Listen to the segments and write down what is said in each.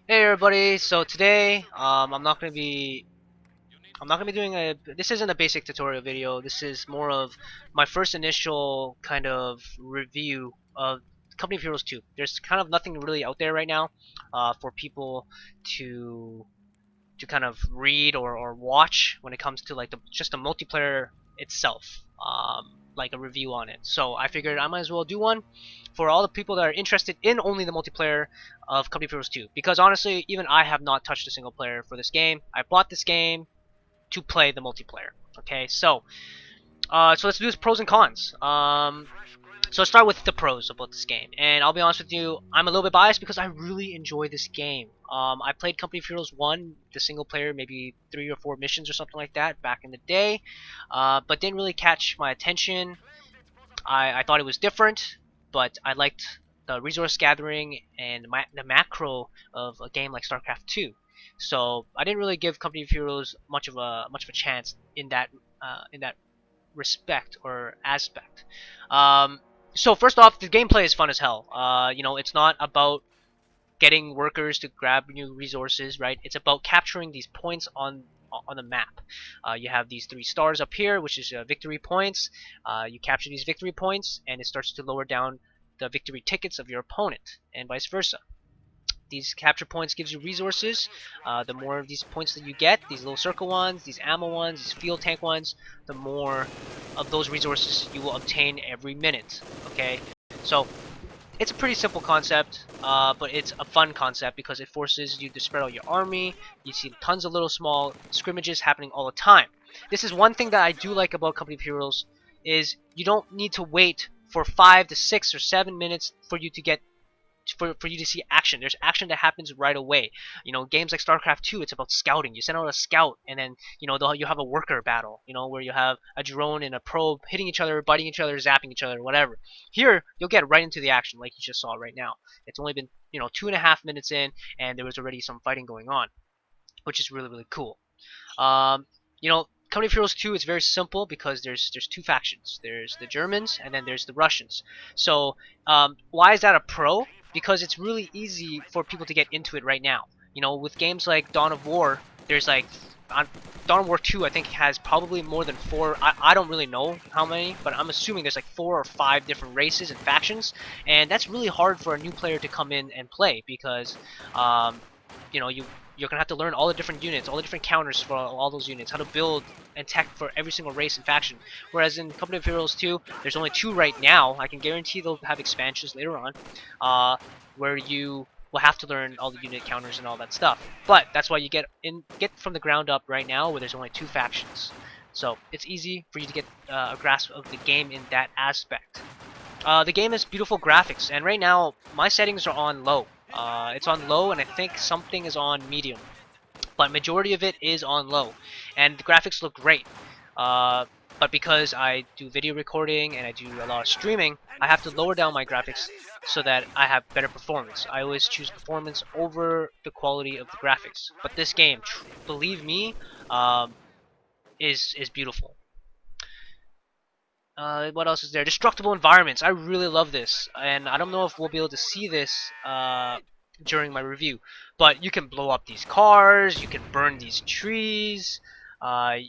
Hey everybody, so today I'm not gonna be doing this isn't a basic tutorial video. This is more of my first initial kind of review of Company of Heroes 2. There's kind of nothing really out there right now for people to kind of read or watch when it comes to like just the multiplayer itself, like a review on it. So I figured I might as well do one for all the people that are interested in only the multiplayer of Company of Heroes 2. Because honestly, even I have not touched a single player for this game. I bought this game to play the multiplayer. Okay, so let's do this pros and cons. So let's start with the pros about this game. And I'll be honest with you, I'm a little bit biased because I really enjoy this game. I played Company of Heroes 1, the single player, maybe 3 or 4 missions or something like that back in the day, but didn't really catch my attention. I thought it was different, but I liked the resource gathering and the macro of a game like StarCraft 2. So I didn't really give Company of Heroes much of a chance in that respect or aspect. Um, so first off, the gameplay is fun as hell. It's not about getting workers to grab new resources, right? It's about capturing these points on the map. You have these 3 stars up here, which is victory points. You capture these victory points, and it starts to lower down the victory tickets of your opponent, and vice versa. These capture points gives you resources. The more of these points that you get, these little circle ones, these ammo ones, these field tank ones, the more of those resources you will obtain every minute. Okay, so it's a pretty simple concept, but it's a fun concept because it forces you to spread out your army. You see tons of little small scrimmages happening all the time. This is one thing that I do like about Company of Heroes is you don't need to wait for 5 to 6 or 7 minutes for you to get for you to see action. There's action that happens right away. Games like StarCraft 2, it's about scouting. You send out a scout, and then you have a worker battle. Where you have a drone and a probe hitting each other, biting each other, zapping each other, whatever. Here, you'll get right into the action, like you just saw right now. It's only been 2.5 minutes in, and there was already some fighting going on, which is really really cool. Um, Company of Heroes 2 is very simple because there's 2 factions. There's the Germans and then there's the Russians. So why is that a pro? Because it's really easy for people to get into it right now. With games like Dawn of War, there's like on Dawn of War 2 I think has probably more than 4. I don't really know how many, but I'm assuming there's like 4 or 5 different races and factions, and that's really hard for a new player to come in and play because um, you're gonna have to learn all the different units, all the different counters for all those units, how to build and tech for every single race and faction. Whereas in Company of Heroes 2, there's only 2 right now. I can guarantee they'll have expansions later on, where you will have to learn all the unit counters and all that stuff. But that's why you get from the ground up right now, where there's only 2 factions. So it's easy for you to get a grasp of the game in that aspect. The game has beautiful graphics, and right now my settings are on low. It's on low, and I think something is on medium, but majority of it is on low, and the graphics look great. But because I do video recording and I do a lot of streaming, I have to lower down my graphics so that I have better performance. I always choose performance over the quality of the graphics. But this game, believe me, is beautiful. What else is there? Destructible Environments. I really love this, and I don't know if we'll be able to see this during my review, but you can blow up these cars, you can burn these trees,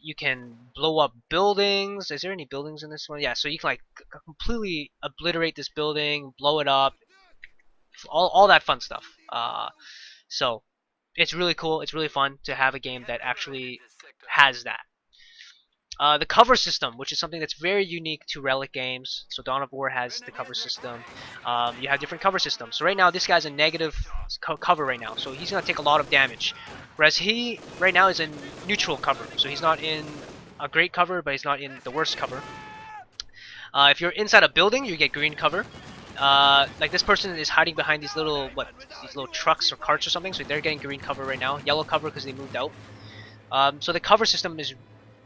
you can blow up buildings. Is there any buildings in this one? Yeah, so you can like completely obliterate this building, blow it up, all that fun stuff. So it's really cool. It's really fun to have a game that actually has that. The cover system, which is something that's very unique to Relic games. So Dawn of War has the cover system. You have different cover systems. So right now, this guy's a negative cover right now, so he's gonna take a lot of damage. Whereas he right now is in neutral cover, so he's not in a great cover, but he's not in the worst cover. If you're inside a building, you get green cover. Like this person is hiding behind these little trucks or carts or something, so they're getting green cover right now. Yellow cover because they moved out. So the cover system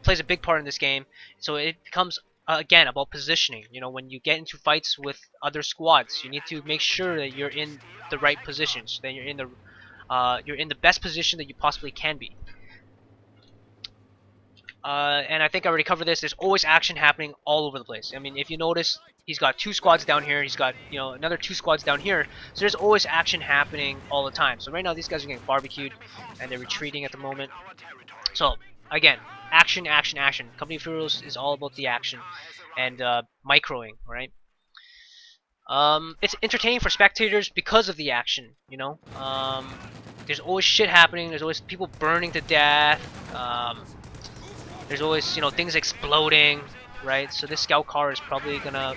plays a big part in this game. So it becomes again about positioning. When you get into fights with other squads, you need to make sure that you're in the right positions. That you're in the best position that you possibly can be. And I think I already covered this. There's always action happening all over the place. I mean, if you notice, he's got 2 squads down here. He's got, you know, another 2 squads down here. So there's always action happening all the time. So right now these guys are getting barbecued, and they're retreating at the moment. So again, action, action, action. Company of Heroes is all about the action and microing, right? It's entertaining for spectators because of the action, you know. There's always shit happening. There's always people burning to death. There's always, you know, things exploding, right? So this scout car is probably gonna,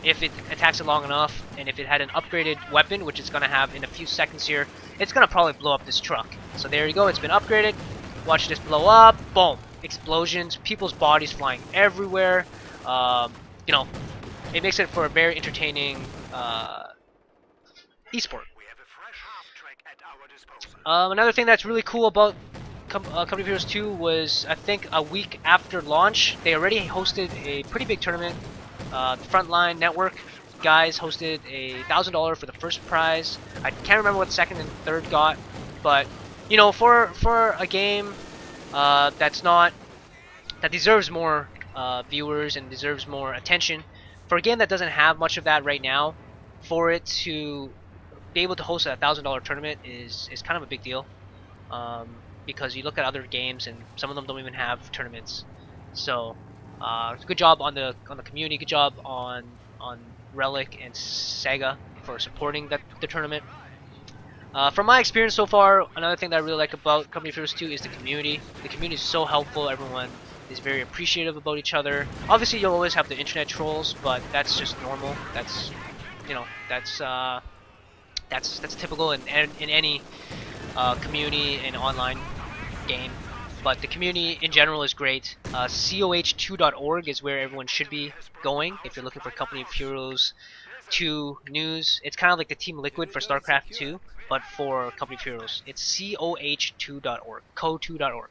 if it attacks it long enough, and if it had an upgraded weapon, which it's gonna have in a few seconds here, it's gonna probably blow up this truck. So there you go. It's been upgraded. Watch this blow up. Boom! Explosions. People's bodies flying everywhere. You know, it makes it for a very entertaining esport. Another thing that's really cool about Company of Heroes 2 was, I think, a week after launch, they already hosted a pretty big tournament. The Frontline Network guys hosted $1,000 for the first prize. I can't remember what the second and third got, but you know, for a game that deserves more viewers and deserves more attention, for a game that doesn't have much of that right now, for it to be able to host a $1,000 tournament is kind of a big deal. Because you look at other games and some of them don't even have tournaments. So good job on the community. Good job on Relic and Sega for supporting the tournament. From my experience so far, another thing that I really like about Company of Heroes 2 is the community. The community is so helpful. Everyone is very appreciative about each other. Obviously, you'll always have the internet trolls, but that's just normal. That's, you know, that's typical in any community and online game. But the community in general is great. COH2.org is where everyone should be going if you're looking for Company of Heroes 2 news. It's kind of like the Team Liquid for StarCraft 2, but for Company of Heroes. It's COH2.org, co2.org.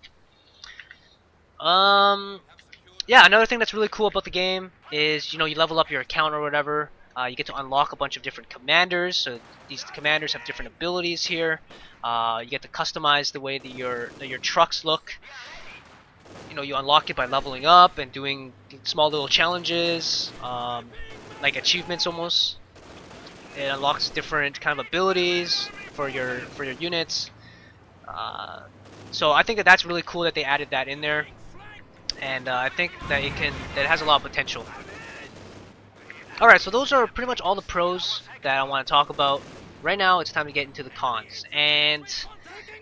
Yeah, another thing that's really cool about the game is, you know, you level up your account or whatever. You get to unlock a bunch of different commanders, so these commanders have different abilities here. You get to customize the way that your trucks look. You know, you unlock it by leveling up and doing small little challenges, like achievements almost. It unlocks different kind of abilities for your units. So I think that's really cool that they added that in there, and I think that it has a lot of potential. Alright, so those are pretty much all the pros that I want to talk about. Right now, it's time to get into the cons. And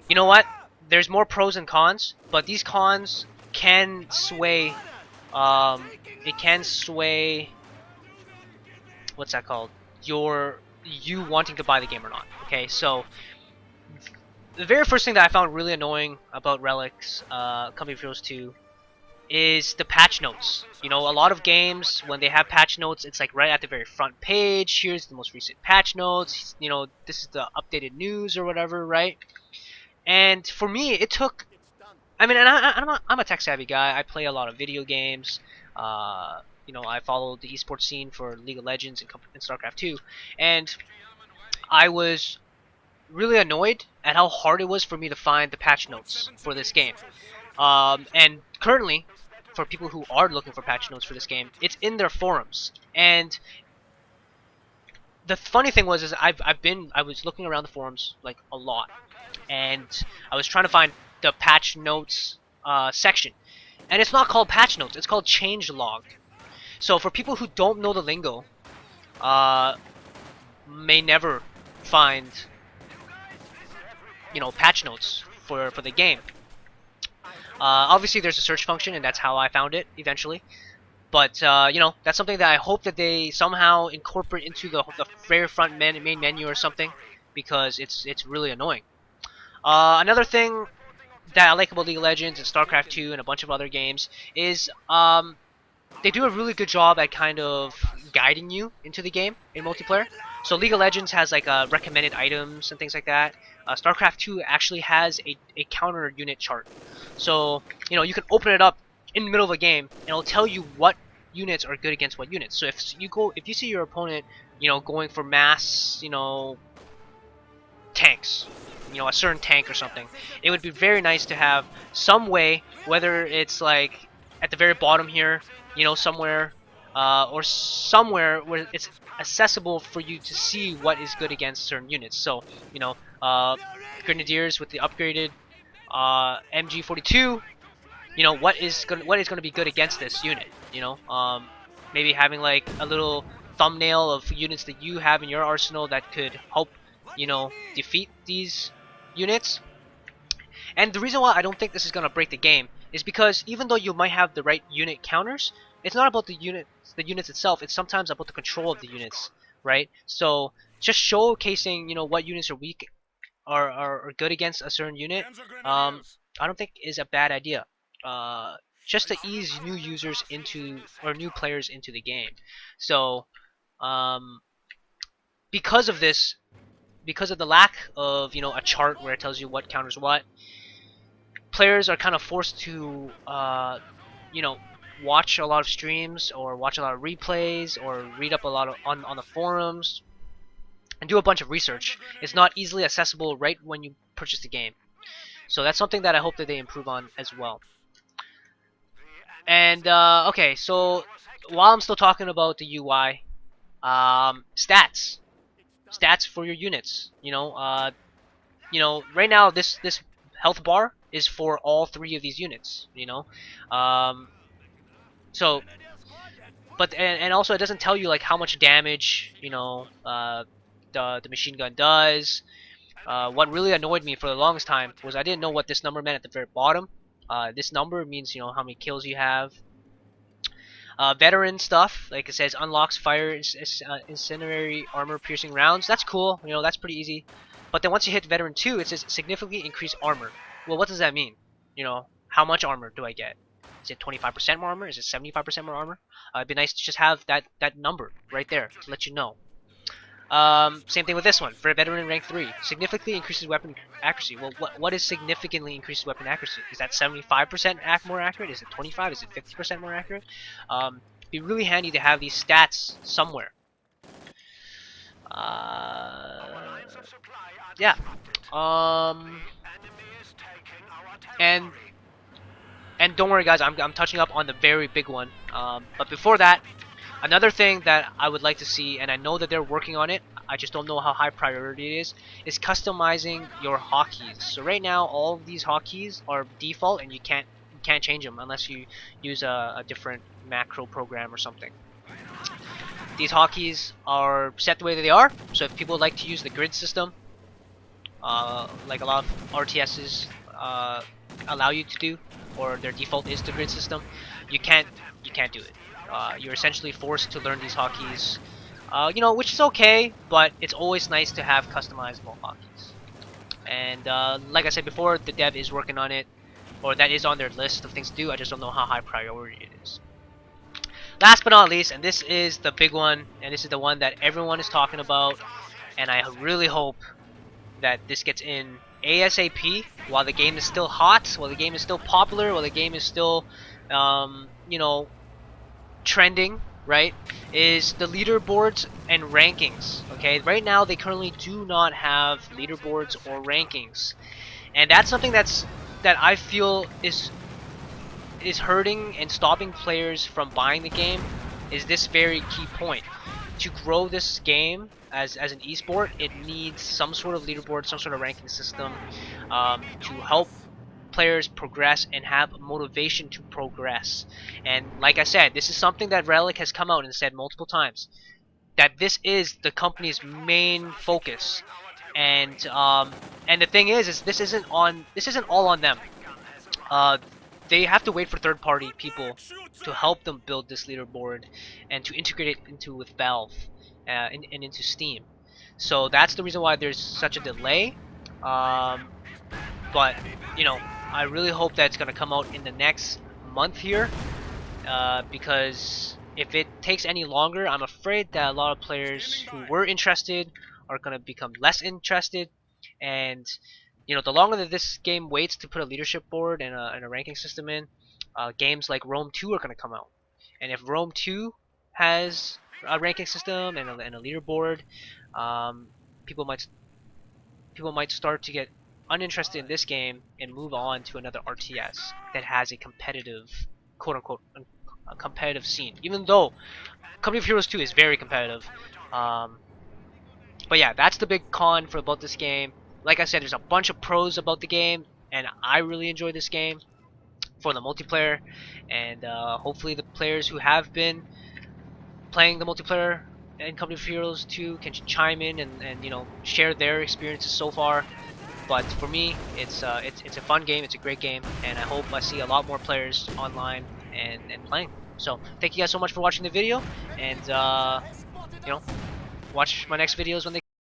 you know what? There's more pros and cons, but these cons can sway. It can sway. What's that called? You wanting to buy the game or not. Okay, so the very first thing that I found really annoying about Relic's Company of Heroes 2 is the patch notes. You know, a lot of games, when they have patch notes, it's like right at the very front page. Here's the most recent patch notes. You know, this is the updated news or whatever, right? And for me, it took. I mean, and I'm a tech savvy guy. I play a lot of video games. You know, I follow the esports scene for League of Legends and StarCraft 2, and I was really annoyed at how hard it was for me to find the patch notes for this game. And currently, for people who are looking for patch notes for this game, it's in their forums. And the funny thing was, I was looking around the forums like a lot, and I was trying to find the patch notes section, and it's not called patch notes; it's called change log. So for people who don't know the lingo, may never find, you know, patch notes for the game. Obviously, there's a search function, and that's how I found it eventually. But you know, that's something that I hope that they somehow incorporate into the very front main menu or something, because it's really annoying. Another thing that I like about League of Legends and StarCraft 2 and a bunch of other games is they do a really good job at kind of guiding you into the game in multiplayer. So League of Legends has like recommended items and things like that. StarCraft 2 actually has a counter unit chart. So, you know, you can open it up in the middle of a game and it'll tell you what units are good against what units. So if you see your opponent, you know, going for mass, you know, tanks, a certain tank or something. It would be very nice to have some way, whether it's like at the very bottom here, somewhere, or somewhere where it's accessible for you to see what is good against certain units. So, Grenadiers with the upgraded MG42, what is gonna be good against this unit. Maybe having like a little thumbnail of units that you have in your arsenal that could help, defeat these units. And the reason why I don't think this is gonna break the game is because even though you might have the right unit counters, it's not about the units itself. It's sometimes about the control of the units, right? So just showcasing, what units are weak are good against a certain unit, I don't think is a bad idea. Uh, just to ease new users into or new players into the game. So um, because of this, because of the lack of a chart where it tells you what counters what, players are kind of forced to you know watch a lot of streams or watch a lot of replays or read up a lot on the forums and do a bunch of research. It's not easily accessible right when you purchase the game. So that's something that I hope that they improve on as well. And okay, so while I'm still talking about the UI, stats for your units. Right now this health bar is for all three of these units. Um, so but and also it doesn't tell you like how much damage the machine gun does. What really annoyed me for the longest time was I didn't know what this number meant at the very bottom. This number means how many kills you have. Veteran stuff, like it says, unlocks fire incendiary armor piercing rounds. That's cool. That's pretty easy. But then once you hit veteran 2, it says significantly increased armor. Well, what does that mean? How much armor do I get? Is it 25% more armor? Is it 75% more armor? It'd be nice to just have that number right there to let you know. Same thing with this one. For a veteran rank 3, significantly increases weapon accuracy. Well, what is significantly increases weapon accuracy? Is that 75% more accurate? Is it 25? Is it 50% more accurate? It'd be really handy to have these stats somewhere. Yeah. And don't worry, guys. I'm touching up on the very big one. But before that, another thing that I would like to see, and I know that they're working on it, I just don't know how high priority it is customizing your hotkeys. So right now, all of these hotkeys are default, and you can't change them unless you use a different macro program or something. These hotkeys are set the way that they are. So if people like to use the grid system, like a lot of RTSs allow you to do, or their default is the grid system, you can't do it. You're essentially forced to learn these hotkeys, which is okay, but it's always nice to have customizable hotkeys. And like I said before, the dev is working on it, or that is on their list of things to do. I just don't know how high priority it is. Last but not least, and this is the big one, and this is the one that everyone is talking about, and I really hope that this gets in ASAP while the game is still hot, while the game is still popular, while the game is still, trending, right? Is the leaderboards and rankings. Okay, right now they currently do not have leaderboards or rankings, and that's something that I feel is hurting and stopping players from buying the game. Is this very key point? To grow this game as an esport, it needs some sort of leaderboard, some sort of ranking system to help players progress and have motivation to progress. And like I said, this is something that Relic has come out and said multiple times, that this is the company's main focus. And the thing is this isn't all on them. They have to wait for third-party people to help them build this leaderboard and to integrate it with Valve and into Steam. So that's the reason why there's such a delay. But I really hope that it's gonna come out in the next month here, because if it takes any longer, I'm afraid that a lot of players who were interested are gonna become less interested, and the longer that this game waits to put a leadership board and a ranking system in, games like Rome 2 are gonna come out, and if Rome 2 has a ranking system and a leaderboard, people people might start to get uninterested in this game and move on to another RTS that has a competitive, quote unquote, a competitive scene. Even though Company of Heroes 2 is very competitive. Um, but yeah, that's the big con for about this game. Like I said, there's a bunch of pros about the game, and I really enjoy this game for the multiplayer. And hopefully, the players who have been playing the multiplayer in Company of Heroes 2 can chime in and share their experiences so far. But for me, it's a fun game. It's a great game, and I hope I see a lot more players online and playing. So thank you guys so much for watching the video, and watch my next videos when they